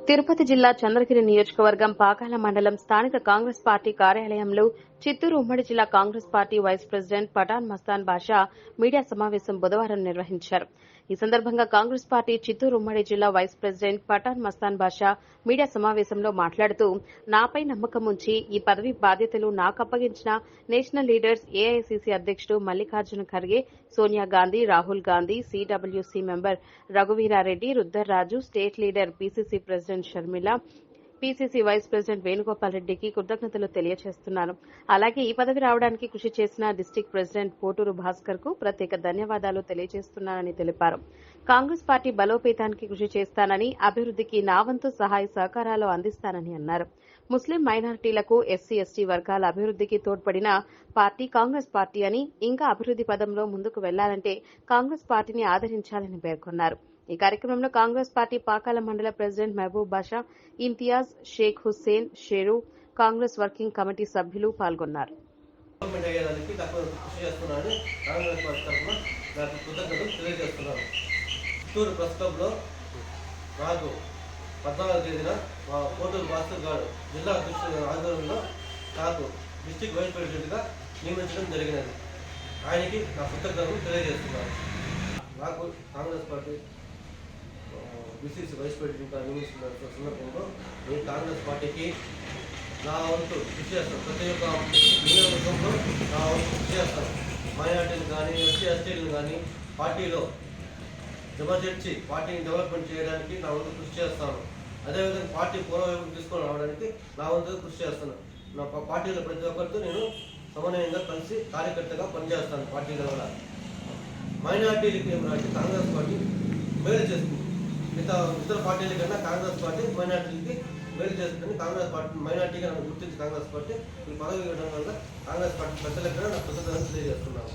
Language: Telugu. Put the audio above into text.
తిరుపతి జిల్లా చంద్రగిరి నియోజకవర్గం పాకాల మండలం స్థానిక కాంగ్రెస్ పార్టీ కార్యాలయంలో చిత్తూరు ఉమ్మడి జిల్లా Congress party vice president Pathan Mastan Basha media సమావేశం బుధవారం నిర్వహించారు. ఈ సందర్భంగా కాంగ్రెస్ పార్టీ చిత్తూరు ఉమ్మడి జిల్లా vice president Pathan Mastan Basha media సమావేశంలో మాట్లాడుతూ నాపై నమ్మకం ఉంచి ఈ పదవి బాధ్యతలు నాకు అప్పగించిన నేషనల్ లీడర్స్ ఏఐసీసీ అధ్యకుడు Mallikarjuna Kharge, Sonia Gandhi, Rahul Gandhi, CWC member Raghuveerareddy, Rudraraju, state leader PCC president Sharmila, PCC vice president Venugopal రెడ్డికి కృతజ్ఞతలు తెలియజేస్తున్నాను. అలాగే ఈ పదవి రావడానికి కృషి చేసిన డిస్టిక్ ప్రెసిడెంట్ పోటూరు భాస్కర్ కు ప్రత్యేక ధన్యవాదాలు తెలియజేస్తున్నానని తెలిపారు. కాంగ్రెస్ పార్టీ బలోపేతానికి కృషి చేస్తానని, అభివృద్దికి నా వంతు సహాయ సహకారాలు అందిస్తానని అన్నారు. ముస్లిం మైనారిటీలకు, ఎస్సీ, ఎస్టీ వర్గాల అభివృద్దికి తోడ్పడిన పార్టీ కాంగ్రెస్ పార్టీ అని, ఇంకా అభివృద్ది పదంలో ముందుకు వెళ్లాలంటే కాంగ్రెస్ పార్టీని ఆదరించాలని పేర్కొన్నారు. ఈ కార్యక్రమంలో Congress party Pakala mandal president Mahaboob Basha, Imtiaz, Sheikh Hussain, Sheru, Congress working committee సభ్యులు పాల్గొన్నారు. చిత్తూరు ప్రస్తుతంలో నాకు 14వ తేదీన మా పోటూరు భాస్కర్ గారు జిల్లా అధ్యక్షుల ఆధ్వర్యంలో నాకు డిస్టిక్ వైస్ ప్రెసిడెంట్గా నియమించడం జరిగినది. ఆయనకి నా కృతజ్ఞతలు తెలియజేస్తున్నాను. నాకు కాంగ్రెస్ పార్టీ బీసీసీ వైస్ ప్రెసిడెంట్గా నియమిస్తున్న సందర్భంలో నేను కాంగ్రెస్ పార్టీకి నా వంతు కృషి చేస్తాను. ప్రతి ఒక్క నియోజకవర్గంలో నా వంతు కృషి చేస్తాను. మైనార్టీలు కానీ, ఎస్సీ ఎస్టీలు కానీ పార్టీలో జమ చేర్చి పార్టీని డెవలప్మెంట్ చేయడానికి నా వంతు కృషి చేస్తాను. అదేవిధంగా పార్టీ పూర్వవైపు తీసుకొని రావడానికి నా వంతు కృషి చేస్తాను. నా పార్టీలో ప్రతి ఒక్కరితో నేను సమన్వయంగా కలిసి కార్యకర్తగా పనిచేస్తాను. పార్టీలో కూడా మైనార్టీలకి ఏమంటే కాంగ్రెస్ పార్టీ మేలు చేస్తుంది. ఇతర పార్టీల కన్నా కాంగ్రెస్ పార్టీ మైనార్టీలకి మేలు చేస్తుందని కాంగ్రెస్ పార్టీ మైనార్టీగా నన్ను గుర్తించి కాంగ్రెస్ పార్టీ ఈ పదవి ఇవ్వడం వల్ల కాంగ్రెస్ పార్టీ పెద్దలకు కూడా నా కృతజ్ఞతలు తెలియజేస్తున్నాను.